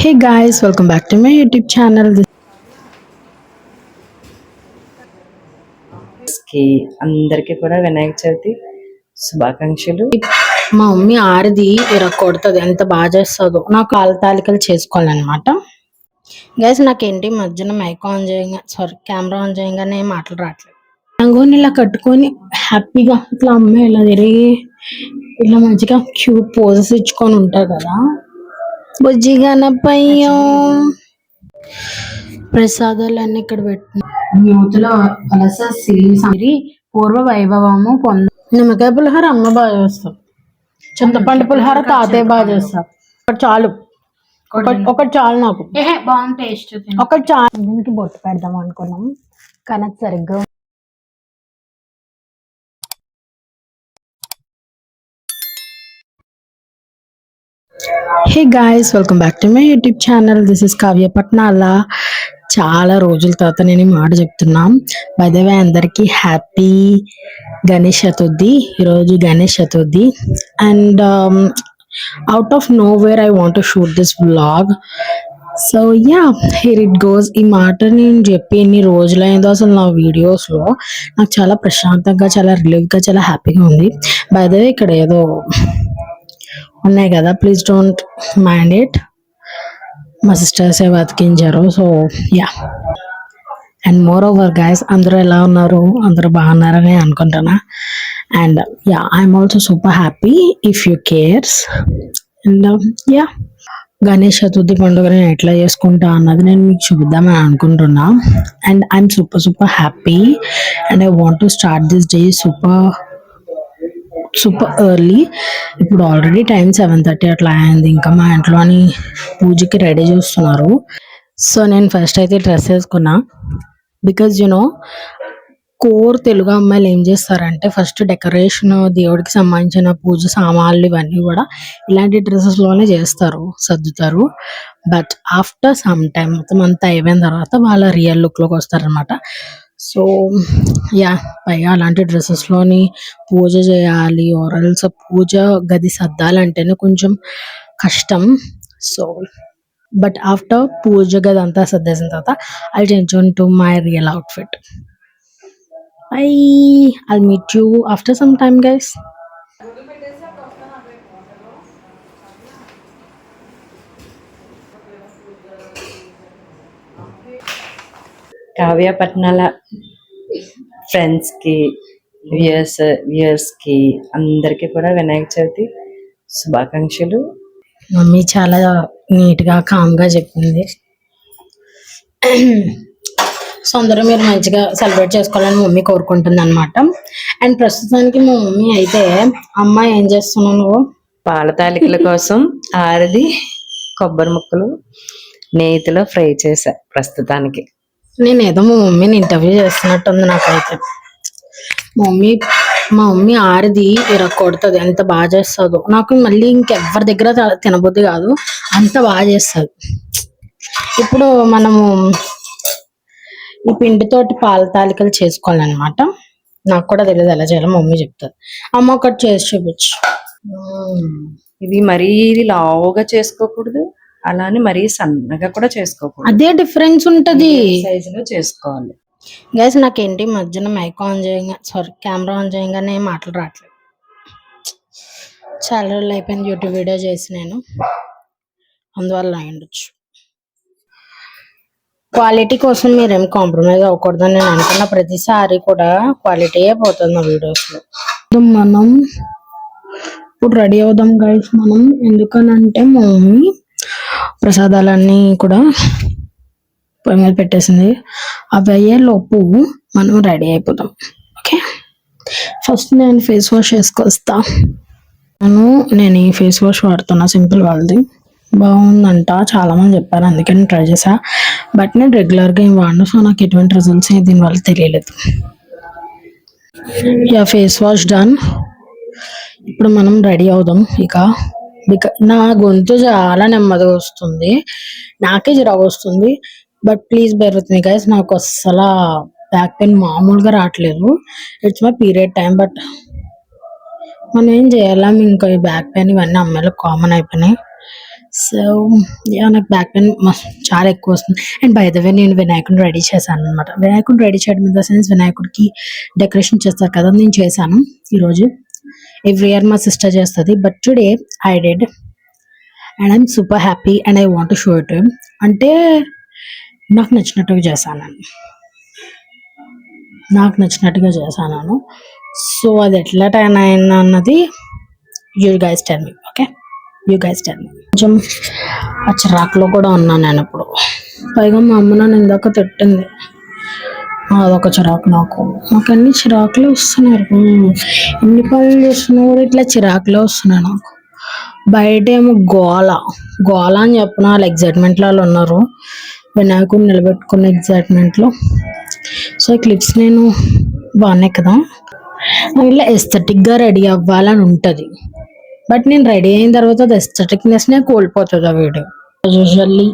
Hey guys, welcome back to my YouTube channel. కి అందరికీ కూడా వినాయక చవితి శుభాకాంక్షలు. మా మమ్మీ ఆరిది కొడుతుంది, ఎంత బాగా చేస్తుందో. నాకు కాలు తాలికలు చేసుకోవాలన్నమాట. గైస్ నాకేంటి మధ్యన మైక్ ఆన్ చేయంగా కెమెరా ఆన్ చేయగానే మాటలు రావట్లేదు. రంగోని ఇలా కట్టుకొని హ్యాపీగా ఇట్లా అమ్మాయి ఇలా తిరిగి ఇట్లా మంచిగా క్యూట్ పోజెస్ ఇచ్చుకొని ఉంటారు కదా. బుజ్జిగనపయ్యో ప్రసాదాలన్నీ ఇక్కడ పెట్టిన యూత్లో వలస సిరి పూర్వ వైభవము పొంద. నిమ్మకాయ పులిహోర అమ్మ బాగా చేస్తారు, చింతపండు పులిహోర తాతయ్య బాగా చేస్తారు. ఒకటి చాలు, ఒకటి చాలు నాకు. బాగుంది టేస్ట్. ఒకటి చాలు. దీనికి బొట్టు పెడదాం అనుకున్నాం కానీ అది సరిగ్గా. Hey guys, welcome back to my YouTube channel. This is Kavya Patnala. చాలా రోజుల తర్వాత నేను ఈ మాట చెప్తున్నాం. బై ద వే అందరికీ హ్యాపీ గణేష్ చతుర్థి. ఈరోజు Ganesh Chaturthi and out of know where I want to shoot this vlog. So yeah, here it goes. ఈ మాట నేను చెప్పి ఎన్ని రోజులైందో అసలు నా వీడియోస్లో. నాకు చాలా ప్రశాంతంగా, చాలా రిలీఫ్గా, చాలా హ్యాపీగా ఉంది. బై ద వే ఇక్కడ ఏదో ఉన్నాయి కదా, ప్లీజ్ డోంట్ మైండ్ ఇట్. మా సిస్టర్సే బతికించారు. So ya, and moreover guys, అందరూ ఎలా ఉన్నారు? అందరూ బాగున్నారని అనుకుంటున్నా. And ya, I'm also super happy if you cares. And ya, Ganesh Chaturthi పండుగ నేను ఎట్లా చేసుకుంటా అన్నది నేను మీకు చూద్దామని అనుకుంటున్నా. And I'm super happy and I want to start this day super early. ఇప్పుడు ఆల్రెడీ టైం 7:30 అట్లా అయింది. ఇంకా మా ఇంట్లోని పూజకి రెడీ చేస్తున్నారు. సో నేను ఫస్ట్ అయితే డ్రెస్ వేసుకున్నా. బికాజ్ యునో కోర్ తెలుగు అమ్మాయిలు ఏం చేస్తారంటే ఫస్ట్ డెకరేషన్, దేవుడికి సంబంధించిన పూజ సామాన్లు ఇవన్నీ కూడా ఇలాంటి డ్రెస్సెస్లోనే చేస్తారు, సర్దుతారు. బట్ ఆఫ్టర్ సమ్ టైం మొత్తం అంతా అయిపోయిన తర్వాత వాళ్ళ రియల్ లుక్లోకి వస్తారనమాట. సో యా, పైగా అలాంటి డ్రెస్సెస్లోని పూజ చేయాలి, ఆర్ఎల్స్ పూజ గది సర్దాలంటేనే కొంచెం కష్టం. సో బట్ ఆఫ్టర్ పూజ గది అంతా సర్దేసిన తర్వాత I change on to my real outfit. I'll meet you after some time, guys. Kavya Patnala ఫ్రెండ్స్కి, వ్యూయర్స్కి అందరికీ కూడా వినాయక చవితి శుభాకాంక్షలు. మమ్మీ చాలా నీట్గా కామ్గా చెప్పింది. సో అందరూ మీరు మంచిగా సెలబ్రేట్ చేసుకోవాలని మమ్మీ కోరుకుంటుంది అనమాట. అండ్ ప్రస్తుతానికి మా మమ్మీ అయితే, అమ్మ ఏం చేస్తున్నావు నువ్వు? పాల తాలికల కోసం ఆరిది కొబ్బరి ముక్కలు నేతిలో ఫ్రై చేశా ప్రస్తుతానికి. నేను ఏదో మా మమ్మీని ఇంటర్వ్యూ చేస్తున్నట్టుంది నాకైతే. మా మమ్మీ ఆరిది కొడుతుంది, ఎంత బాగా చేస్తుందో. నాకు మళ్ళీ ఇంకెవరి దగ్గర తినబుద్ధి కాదు, అంత బాగా చేస్తుంది. ఇప్పుడు మనము ఈ పిండితోటి పాల తాలికలు చేసుకోవాలన్నమాట. నాకు కూడా తెలియదు ఎలా చేయాలో, మమ్మీ చెప్తారు. అమ్మ ఒకటి చేసి చూపించు. ఇది మరీ లావుగా చేసుకోకూడదు, అలానే మరీ సన్నగా కూడా చేసుకోకూడదు. అదే డిఫరెన్స్ ఉంటది, సైజులో చేసుకోవాలి. గైస్ నాకేంటి మధ్యన మైక్ ఆన్ చేయంగా కెమెరా ఆన్ చేయగానే మాటలు రావట్లేదు. చాలా రోజులు అయిపోయింది యూట్యూబ్ వీడియో చేసి నేను, అందువల్ల అయ్యుండొచ్చు. క్వాలిటీ కోసం మీరేం కాంప్రమైజ్ అవ్వకూడదని నేను అనుకున్న ప్రతిసారి కూడా క్వాలిటీయే పోతుంది నా వీడియోస్లో. మనం ఇప్పుడు రెడీ అవుదాం గైస్. మనం ఎందుకనంటే మా మమ్మీ ప్రసాదాలన్నీ కూడా పొయ్యి మీద పెట్టేసింది. అవి అయ్యే లోపు మనం రెడీ అయిపోతాం. ఓకే, ఫస్ట్ నేను ఫేస్ వాష్ వేసుకొస్తా. నేను ఈ ఫేస్ వాష్ వాడుతున్నా, సింపుల్ వాళ్ళది. బాగుందంట, చాలా మంది చెప్పారు, అందుకే నేను ట్రై చేసా. బట్ నేను రెగ్యులర్గా ఏం వాడను, సో నాకు ఎటువంటి రిజల్ట్స్ దీనివల్ల తెలియలేదు. Yeah, face wash done. ఇప్పుడు మనం రెడీ అవుదాం ఇక. నా గొంతు చాలా నెమ్మదిగా వస్తుంది, నాకే జిరాగు వస్తుంది. But please bear with me guys. నాకు అస్సలు బ్యాక్ పెయిన్ మామూలుగా రావట్లేదు. It's my period time. But మనం ఏం చేయాలా, ఇంకా ఈ బ్యాక్ పెయిన్ ఇవన్నీ అమ్మాయిలకు కామన్ అయిపోయినాయి. సో యా నాకు బ్యాక్ పెయిన్ చాలా ఎక్కువ వస్తుంది. అండ్ బై ద వే నేను వినాయకుడిని రెడీ చేశాను అనమాట. వినాయకుడిని రెడీ చేయడం ఇన్ ద సెన్స్ వినాయకుడికి డెకరేషన్ చేస్తారు కదా, నేను చేశాను ఈరోజు. ఎవ్రీ ఇయర్ మా సిస్టర్ చేస్తుంది, but today I did and I'm super happy and I want to show it. అంటే నాకు నచ్చినట్టుగా చేశాను, సో అది ఎట్లా టైం అయింది అన్నది you guys tell me. Okay, you guys tell me. కొంచెం ఆ చిరాకులో కూడా ఉన్నాను నేను ఇప్పుడు. పైగా మా అమ్మ నన్ను ఇందాక తిట్టింది, అదొక చిరాకు. నాకు అన్ని చిరాకులే వస్తున్నారు. ఎన్ని పనులు చేస్తున్నా కూడా ఇట్లా చిరాకులే వస్తున్నాయి నాకు. బయట ఏమో గోల అని చెప్పిన వాళ్ళు ఎగ్జైట్మెంట్లో వాళ్ళు ఉన్నారు, వినాయకుడిని నిలబెట్టుకున్న ఎగ్జైట్మెంట్లో. సో ఈ క్లిప్స్ నేను బాగున్నాయి కదా, ఇలా ఎస్థెటిక్గా రెడీ అవ్వాలని ఉంటుంది. బట్ నేను రెడీ అయిన తర్వాత అది ఎస్థెటిక్నెస్నే కోల్పోతుంది ఆ వీడియో. యూజువల్లీ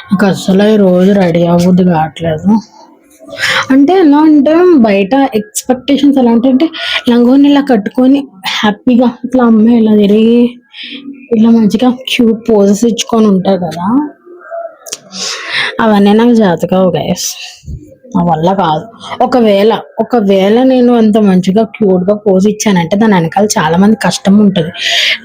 నాకు అసలు ఈ రోజు రెడీ అవ్వద్దు కావట్లేదు. అంటే ఎలా అంటే బయట ఎక్స్పెక్టేషన్స్ ఎలా ఉంటాయంటే లంగోని ఇలా కట్టుకొని హ్యాపీగా ఇట్లా అమ్మాయి ఇలా తిరిగి ఇలా మంచిగా క్యూట్ పోజెస్ ఇచ్చుకొని ఉంటారు కదా, అవన్నీ నాకు జాతకావు గైస్, నా వల్ల కాదు. ఒకవేళ నేను అంత మంచిగా క్యూట్గా పోజ్ ఇచ్చానంటే దాని వెనకాల చాలా మంది కష్టం ఉంటుంది.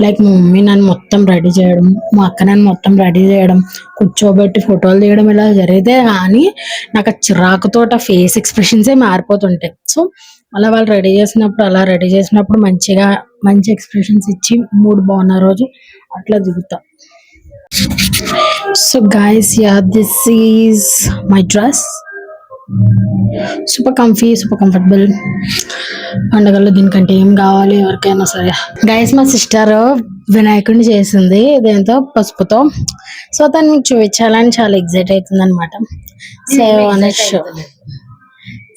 లైక్ మా మమ్మీ నన్ను మొత్తం రెడీ చేయడం, మా అక్క నన్ను మొత్తం రెడీ చేయడం, కూర్చోబెట్టి ఫోటోలు తీయడం, ఇలా జరిగితే కానీ నాకు ఆ చిరాకుతో ఆ ఫేస్ ఎక్స్ప్రెషన్సే మారిపోతుంటాయి. సో అలా వాళ్ళు రెడీ చేసినప్పుడు మంచి ఎక్స్ప్రెషన్స్ ఇచ్చి మూడ్ బాగున్న రోజు అట్లా దిగుతా. So guys, ya this is my dress. Super comfortable. పండుగల్లో దీనికంటే ఏం కావాలి ఎవరికైనా సరే. గైస్, మా సిస్టర్ వినాయకుడిని చేసింది దేంతో, పసుపుతో. సో తను మీకు చూపించాలని చాలా ఎగ్జైట్ అవుతుంది అనమాట. సో షో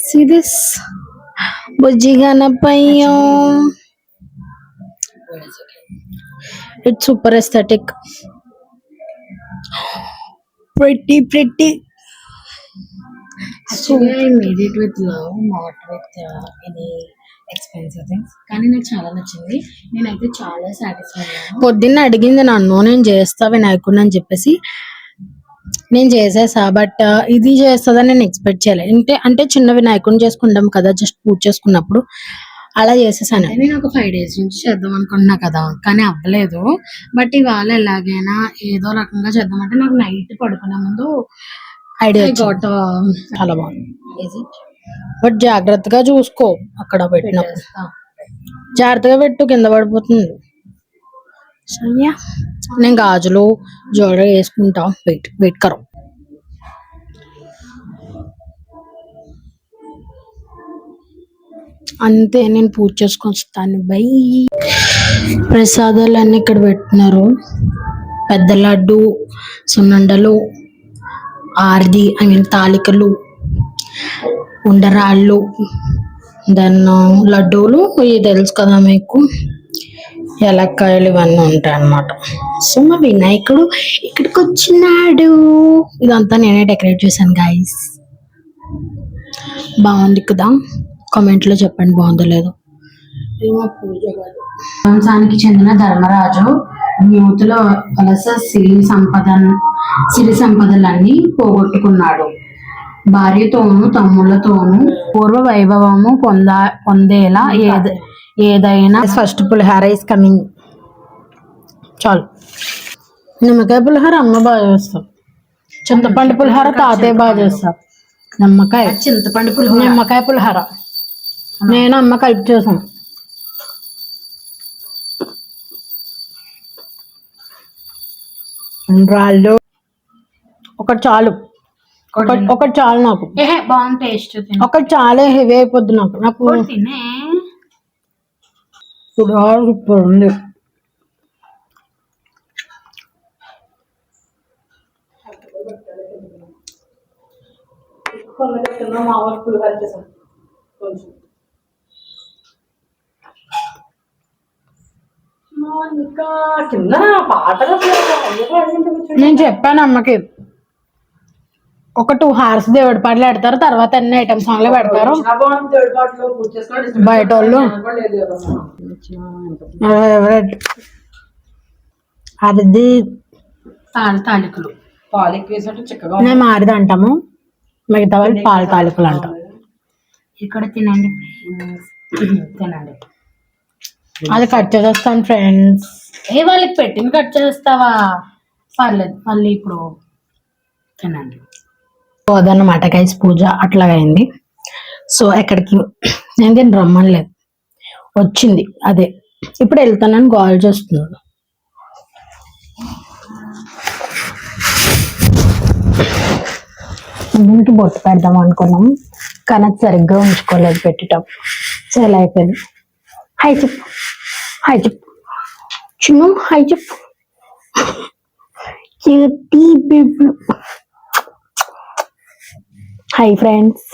సీ దిస్ బుజ్జి గణపయ్య. It's super aesthetic, pretty. Actually, I made it with love, not with any expensive things. కానీ నాకు చాలా నచ్చింది, నేనైతే చాలా సాటిస్ఫై అయ్యాను. పొద్దున్న అడిగింది నన్ను, నేను చేస్తా వినాయకుడిని అని చెప్పేసి నేను చేసేసా. బట్ ఇది చేస్తుందని నేను ఎక్స్పెక్ట్ చేయలేదు. అంటే చిన్న వినాయకుడిని చేసుకుంటాం కదా, జస్ట్ పూజ చేసుకున్నప్పుడు అలా చేసేసాను. నేను ఒక 5 days నుంచి చేద్దాం అనుకుంటున్నా కదా, కానీ అవ్వలేదు. బట్ ఇవాళ ఎలాగైనా ఏదో రకంగా చేద్దామంటే నాకు నైట్ పడుకునే ముందు ఐడియా గోట్ చాలా బాగుంది. బట్ జాగ్రత్తగా చూసుకో, అక్కడ పెట్టినప్పుడు జాగ్రత్తగా పెట్టు, కింద పడిపోతుంది. సయ్యా, నేను గాజులు జ్యువెలరీ వేసుకుంటా. వెయిట్ కరో. అంతే, నేను పూజ చేసుకొని వస్తాను. బై. ప్రసాదాలు అన్నీ ఇక్కడ పెట్టినారు. పెద్ద లడ్డు, సున్నుండలు, ఆర్ది తాలికలు, ఉండరాళ్ళు, దెన్ లడ్డూలు, ఇవి తెలుసు కదా మీకు, ఎలక్కాయలు, ఇవన్నీ ఉంటాయి అన్నమాట. సో మా వినాయకుడు ఇక్కడికి వచ్చినాడు. ఇదంతా నేనే డెకరేట్ చేశాను గైస్. బాగుంది కదా, కామెంట్లో చెప్పండి బాగుందో లేదో. ఇది మా పూజ కాదు. వంశానికి చెందిన ధర్మరాజు యూతుల వలస సిరి సంపదలన్నీ పోగొట్టుకున్నాడు. భార్యతోనూ తమ్ముళ్లతోనూ పూర్వ వైభవము పొందేలా ఏదైనా ఫస్ట్ పులిహార ఇస్ కమింగ్. చాలు. నిమ్మకాయ పులిహార అమ్మ బాగా చేస్తారు, చింతపండు పులిహార తాతయ్య బాగా చేస్తారు. నిమ్మకాయ పులిహార నేను అమ్మ కలిపి చేసాను. రాళ్ళు ఒకటి చాలు, ఒకటి చాలు నాకు. బాగుంది టేస్ట్. ఒకటి చాలే, హెవీ అయిపోద్ది నాకు. సూపర్ ఉంది. నేను చెప్పాను అమ్మకి, ఒక 2 hours దేవుడి పాటలు పెడతారు, తర్వాత అన్ని ఐటమ్ సాంగ్లు పెడతారు బయట వాళ్ళు. అది తాలికలు పాలు ఎక్కువ వేసినట్టు చిక్కగా మేము మారిది అంటాము, మిగతా వాళ్ళు పాలు తాలికలు అంటాం. ఇక్కడ తినండి తినండి. అది కట్ చేసేస్తాను ఫ్రెండ్స్. వాళ్ళకి పెట్టింది కట్ చేస్తావా? పర్లేదు, మళ్ళీ ఇప్పుడు తినండి. పోదన్నమాట గైస్, పూజ అట్లాగైంది. సో ఎక్కడికి నేను దీన్ని రమ్మనలేదు, వచ్చింది అదే. ఇప్పుడు వెళ్తానని కాల్ చేస్తున్నాడు. దీనికి బొట్టు పెడదాం అనుకున్నాం, కానీ అది సరిగ్గా ఉంచుకోలేదు పెట్టేటప్పుడు. చాలా అయిపోయింది. హాయ్ చెప్పు, హాయ్ చెప్పు చిన్ను, హాయ్ చెప్పు. Hi friends.